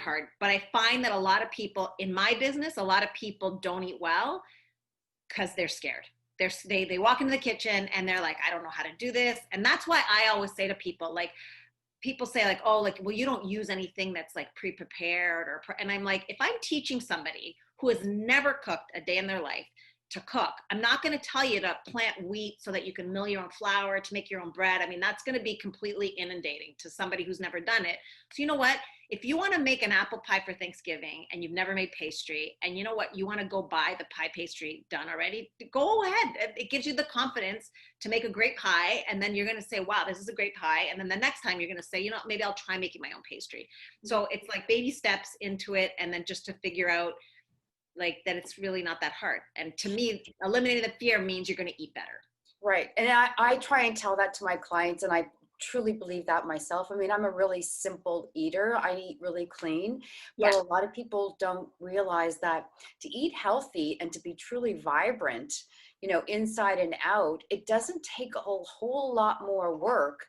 hard, but I find that a lot of people in my business, a lot of people don't eat well because they're scared. They walk into the kitchen and they're like, I don't know how to do this. And that's why I always say to people, like, people say like, oh, like, well, you don't use anything that's like pre-prepared and I'm like, if I'm teaching somebody who has never cooked a day in their life to cook, I'm not going to tell you to plant wheat so that you can mill your own flour to make your own bread. I mean, that's going to be completely inundating to somebody who's never done it. So you know what? If you want to make an apple pie for Thanksgiving and you've never made pastry, and you know what, you want to go buy the pie pastry done already, go ahead. It gives you the confidence to make a great pie. And then you're going to say, wow, this is a great pie. And then the next time you're going to say, you know, maybe I'll try making my own pastry. So it's like baby steps into it. And then just to figure out like that it's really not that hard. And to me, eliminating the fear means you're going to eat better. Right. And I try and tell that to my clients, and I truly believe that myself. I mean, I'm a really simple eater. I eat really clean, but a lot of people don't realize that to eat healthy and to be truly vibrant, you know, inside and out, it doesn't take a whole lot more work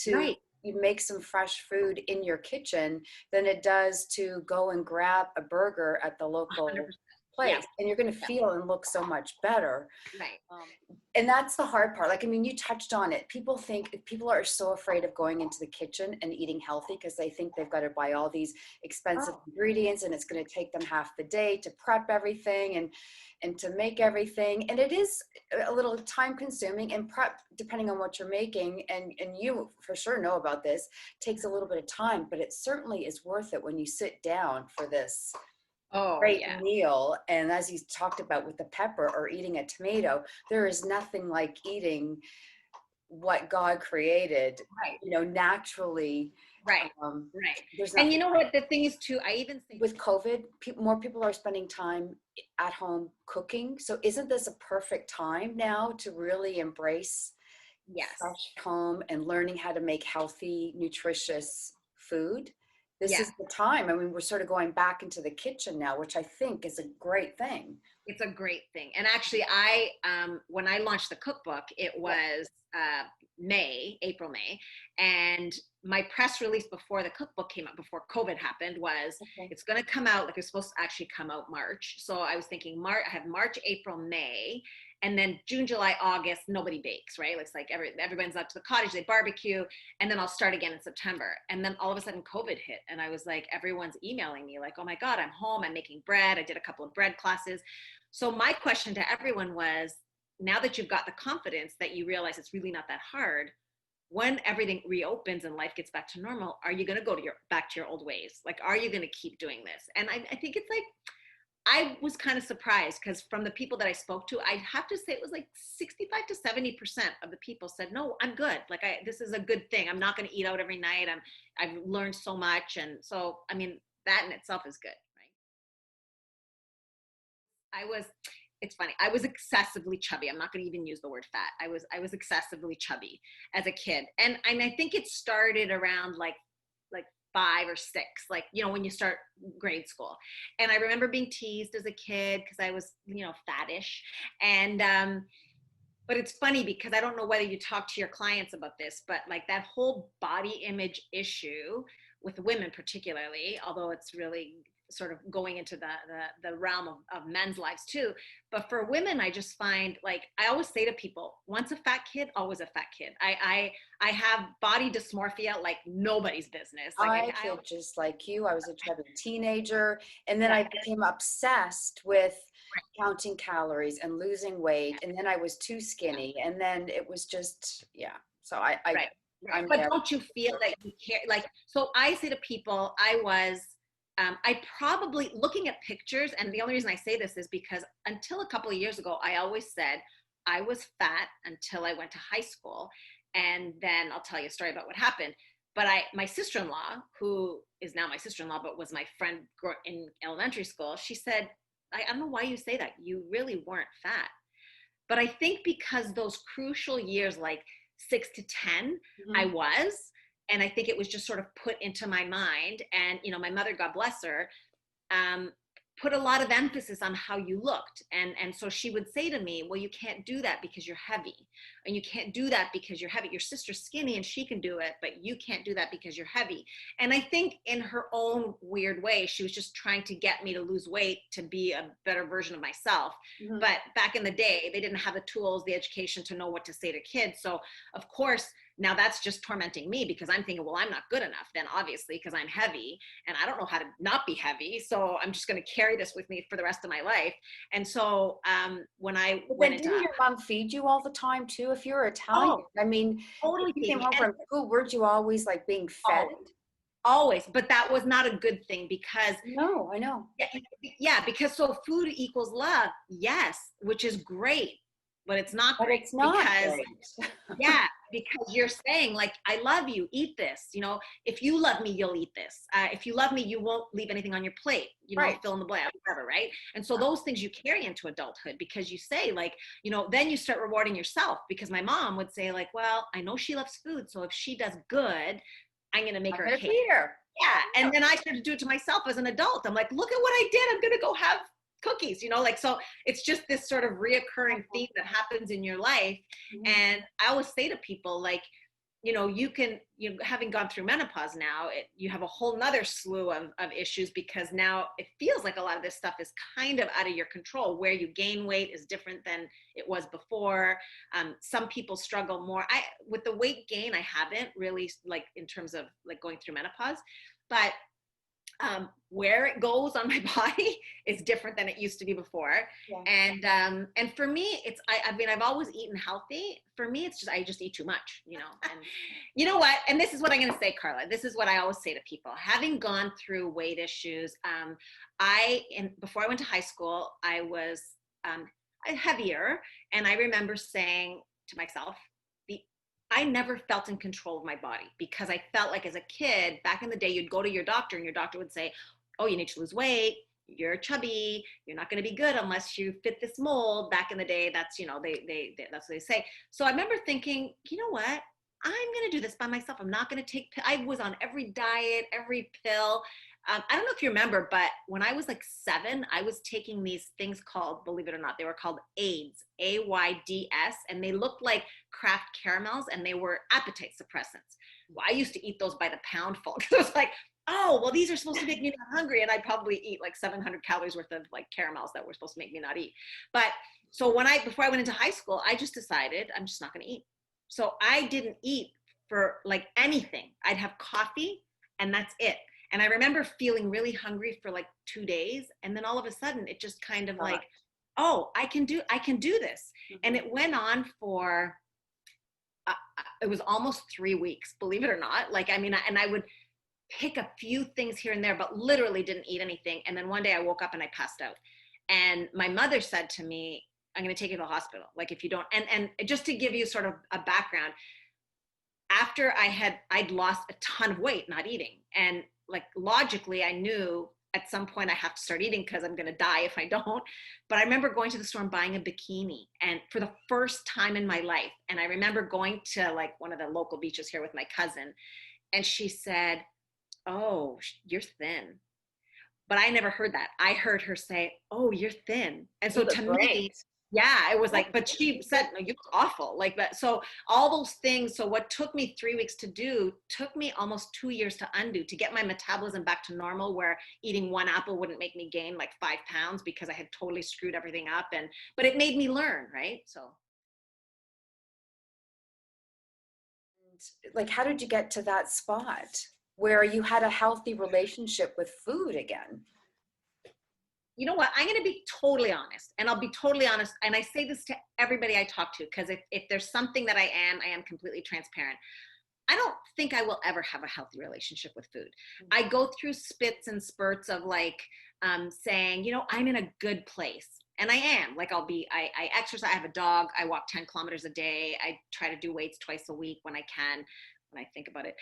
to you make some fresh food in your kitchen than it does to go and grab a burger at the local 100%. Place, and you're going to feel and look so much better. Right. And that's the hard part. Like, I mean, you touched on it. People are so afraid of going into the kitchen and eating healthy because they think they've got to buy all these expensive ingredients, and it's going to take them half the day to prep everything and to make everything. And it is a little time consuming, and prep, depending on what you're making, and you for sure know about this, takes a little bit of time, but it certainly is worth it when you sit down for this great meal. And as you talked about with the pepper or eating a tomato, there is nothing like eating what God created, you know, naturally. Right. And you know what the thing is too, I even think with COVID, more people are spending time at home cooking. So isn't this a perfect time now to really embrace fresh home and learning how to make healthy, nutritious food? This is the time. I mean, we're sort of going back into the kitchen now, which I think is a great thing. It's a great thing. And actually, when I launched the cookbook, it was April, May. And my press release before the cookbook came out, before COVID happened, was it's going to come out, like it's supposed to actually come out March. So I was thinking I have March, April, May. And then June, July, August, nobody bakes, right? It's like everyone's out to the cottage, they barbecue, and then I'll start again in September. And then all of a sudden COVID hit, and I was like, everyone's emailing me like, oh my God, I'm home, I'm making bread. I did a couple of bread classes. So my question to everyone was, now that you've got the confidence that you realize it's really not that hard, when everything reopens and life gets back to normal, are you going to go back to your old ways? Like, are you going to keep doing this? And I think it's like, I was kind of surprised because from the people that I spoke to, I'd have to say it was like 65 to 70% of the people said, no, I'm good. Like this is a good thing. I'm not going to eat out every night. I've learned so much. And so, I mean, that in itself is good, right? It's funny. I was excessively chubby. I'm not going to even use the word fat. I was excessively chubby as a kid. And I think it started around like 5 or 6, like, you know, when you start grade school. And I remember being teased as a kid because I was, you know, fattish. And, but it's funny because I don't know whether you talk to your clients about this, but like that whole body image issue with women particularly, although it's really sort of going into the realm of men's lives too. But for women, I just find, like, I always say to people, once a fat kid, always a fat kid. I have body dysmorphia like nobody's business. Like I feel just like you. I was a chubby teenager, and then I became obsessed with counting calories and losing weight, and then I was too skinny, and then it was just, so I but don't you feel that you care? Like, so I say to people, I probably, looking at pictures, and the only reason I say this is because until a couple of years ago, I always said I was fat until I went to high school. And then I'll tell you a story about what happened. But my sister-in-law, who is now my sister-in-law, but was my friend in elementary school, she said, I don't know why you say that. You really weren't fat. But I think because those crucial years, like 6 to 10, I was. And I think it was just sort of put into my mind. And, you know, my mother, God bless her, put a lot of emphasis on how you looked. And so she would say to me, well, you can't do that because you're heavy. And you can't do that because you're heavy. Your sister's skinny and she can do it, but you can't do that because you're heavy. And I think in her own weird way, she was just trying to get me to lose weight to be a better version of myself. Mm-hmm. But back in the day, they didn't have the tools, the education to know what to say to kids. So of course, now that's just tormenting me because I'm thinking, well, I'm not good enough then, obviously, because I'm heavy and I don't know how to not be heavy. So I'm just going to carry this with me for the rest of my life. And so when I went into— Didn't your mom feed you all the time too? If you're Italian, I mean, totally. if you came home from school, weren't you always like being fed? Always, but that was not a good thing because— No, I know. Yeah, because so food equals love, yes, which is great, but it's not great. But it's not because great. yeah, because you're saying like, I love you, eat this, you know, if you love me, you'll eat this. If you love me, you won't leave anything on your plate, you know, right. Fill in the blank, whatever, right? And so those things you carry into adulthood because you say like, you know, then you start rewarding yourself because my mom would say like, well, I know she loves food, so if she does good, I'm going to make her a cake. Yeah. And then I started to do it to myself as an adult. I'm like, look at what I did. I'm going to go have cookies, you know, like, so it's just this sort of reoccurring theme that happens in your life. Mm-hmm. And I always say to people like, you know, having gone through menopause now, you have a whole nother slew of issues because now it feels like a lot of this stuff is kind of out of your control. Where you gain weight is different than it was before. Some people struggle more. With the weight gain, I haven't really, like in terms of like going through menopause, but where it goes on my body is different than it used to be before. Yeah. And for me, I mean, I've always eaten healthy. For me, it's just, I just eat too much, you know, and you know what? And this is what I'm going to say, Carla, this is what I always say to people, having gone through weight issues. Before I went to high school, I was heavier. And I remember saying to myself, I never felt in control of my body because I felt like as a kid, back in the day, you'd go to your doctor and your doctor would say, oh, you need to lose weight. You're chubby. You're not going to be good unless you fit this mold. Back in the day, that's, you know, that's what they say. So I remember thinking, you know what? I'm going to do this by myself. I'm not going to take, I was on every diet, every pill. I don't know if you remember, but when I was like 7, I was taking these things called, believe it or not, they were called AIDS, AIDS, and they looked like Kraft caramels and they were appetite suppressants. Well, I used to eat those by the pound full because it was like, oh, well, these are supposed to make me not hungry. And I'd probably eat like 700 calories worth of like caramels that were supposed to make me not eat. But so before I went into high school, I just decided I'm just not going to eat. So I didn't eat for like anything. I'd have coffee and that's it. And I remember feeling really hungry for like 2 days. And then all of a sudden it just kind of like, oh, I can do this. Mm-hmm. And it went on for, it was almost 3 weeks, believe it or not. Like, I mean, and I would pick a few things here and there, but literally didn't eat anything. And then one day I woke up and I passed out. And my mother said to me, I'm going to take you to the hospital. Like if you don't, and just to give you sort of a background, after I'd lost a ton of weight, not eating. And like logically, I knew at some point I have to start eating because I'm going to die if I don't. But I remember going to the store and buying a bikini, and for the first time in my life. And I remember going to like one of the local beaches here with my cousin, and she said, oh, you're thin. But I never heard that. I heard her say, oh, you're thin. And so to me, yeah, it was like, but she said, no, you look awful like that. So all those things. So what took me 3 weeks to do took me almost 2 years to undo, to get my metabolism back to normal, where eating one apple wouldn't make me gain like 5 pounds because I had totally screwed everything up. But it made me learn, right? So. Like, how did you get to that spot where you had a healthy relationship with food again? You know what? I'm going to be totally honest, and I'll be totally honest. And I say this to everybody I talk to, because if there's something that I am completely transparent. I don't think I will ever have a healthy relationship with food. Mm-hmm. I go through spits and spurts of like saying, you know, I'm in a good place. And I am. Like I exercise, I have a dog, I walk 10 kilometers a day. I try to do weights twice a week when I can, when I think about it.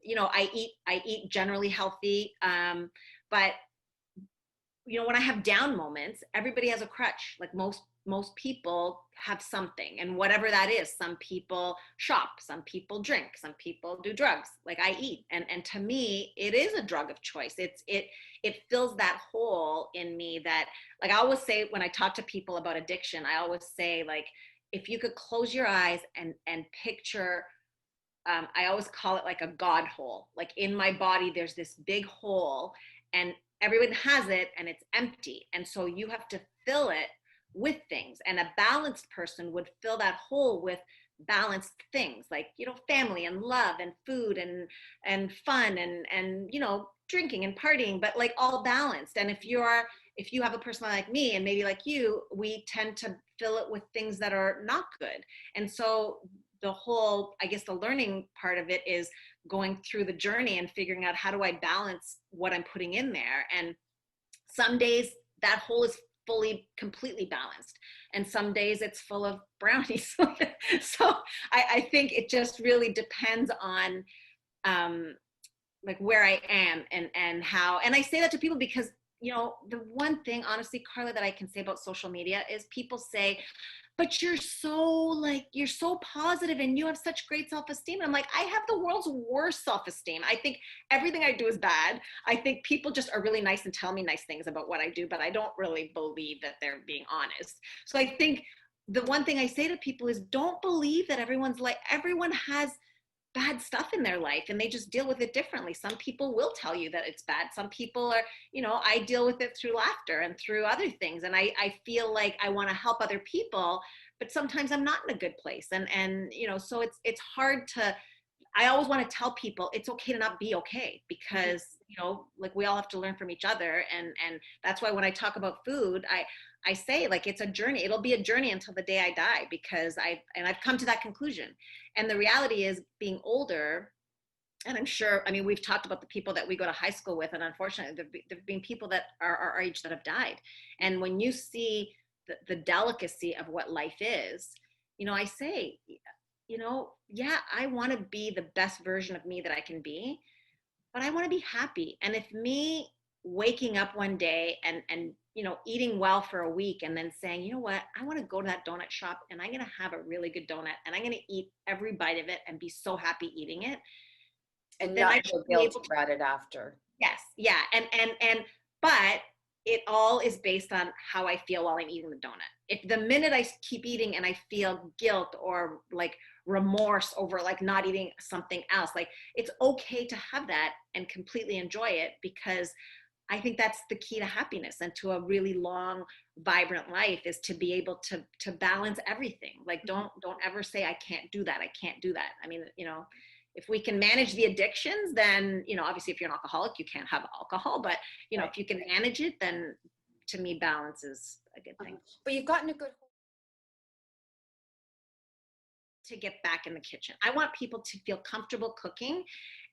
You know, I eat generally healthy. But when I have down moments, everybody has a crutch. Like most people have something, and whatever that is. Some people shop, some people drink, some people do drugs. Like I eat, and to me, it is a drug of choice. It fills that hole in me that, like I always say when I talk to people about addiction, I always say, like, if you could close your eyes and picture, I always call it like a God hole. Like in my body, there's this big hole, and everyone has it, and it's empty. And so you have to fill it with things. And a balanced person would fill that hole with balanced things, like, family and love and food and fun and drinking and partying, but like all balanced. And if you have a person like me and maybe like you, we tend to fill it with things that are not good. And so the whole, I guess the learning part of it is going through the journey and figuring out, how do I balance what I'm putting in there? And some days that hole is completely balanced, and some days it's full of brownies. So I think it just really depends on like where I am and how. And I say that to people because the one thing, honestly, Carla, that I can say about social media is people say, but you're so positive and you have such great self-esteem. And I'm like, I have the world's worst self-esteem. I think everything I do is bad. I think people just are really nice and tell me nice things about what I do, but I don't really believe that they're being honest. So I think the one thing I say to people is, don't believe that everyone has bad stuff in their life and they just deal with it differently. Some people will tell you that it's bad. Some people are, I deal with it through laughter and through other things. And I feel like I want to help other people, but sometimes I'm not in a good place. And so it's hard to, I always want to tell people it's okay to not be okay, because, like we all have to learn from each other. And that's why when I talk about food, I say, like, it's a journey. It'll be a journey until the day I die, because I've come to that conclusion. And the reality is, being older, and I'm sure, I mean, we've talked about the people that we go to high school with, and unfortunately there've been people that are our age that have died. And when you see the delicacy of what life is, I say, yeah, I want to be the best version of me that I can be, but I want to be happy. And if me waking up one day and eating well for a week and then saying, you know what, I want to go to that donut shop and I'm going to have a really good donut and I'm going to eat every bite of it and be so happy eating it, and then not feel guilty about it after. Yes, yeah, and but it all is based on how I feel while I'm eating the donut. If the minute I keep eating and I feel guilt or like remorse over like not eating something else, like, it's okay to have that and completely enjoy it, because I think that's the key to happiness and to a really long, vibrant life, is to be able to balance everything. Like, don't ever say, I can't do that. I can't do that. I mean, if we can manage the addictions, then, obviously if you're an alcoholic, you can't have alcohol, but, if you can manage it, then to me, balance is a good thing. But you've gotten a good to get back in the kitchen. I want people to feel comfortable cooking.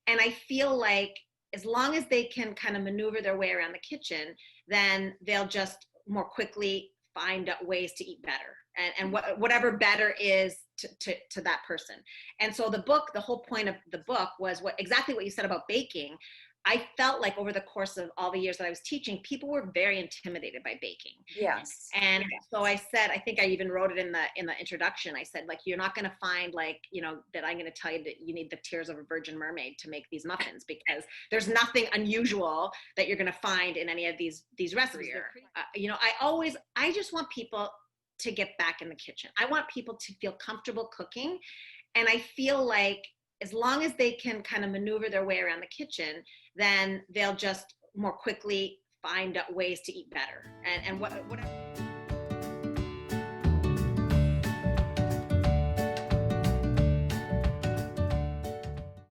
And I feel like as long as they can kind of maneuver their way around the kitchen, then they'll just more quickly find ways to eat better, and whatever better is to that person. And so the whole point of the book was exactly what you said about baking. I felt like over the course of all the years that I was teaching, people were very intimidated by baking. Yes. And so I said, I think I even wrote it in the introduction. I said, like, you're not going to find like, that I'm going to tell you that you need the tears of a virgin mermaid to make these muffins, because there's nothing unusual that you're going to find in any of these recipes. I just want people to get back in the kitchen. I want people to feel comfortable cooking. And I feel like as long as they can kind of maneuver their way around the kitchen, then they'll just more quickly find ways to eat better. And whatever.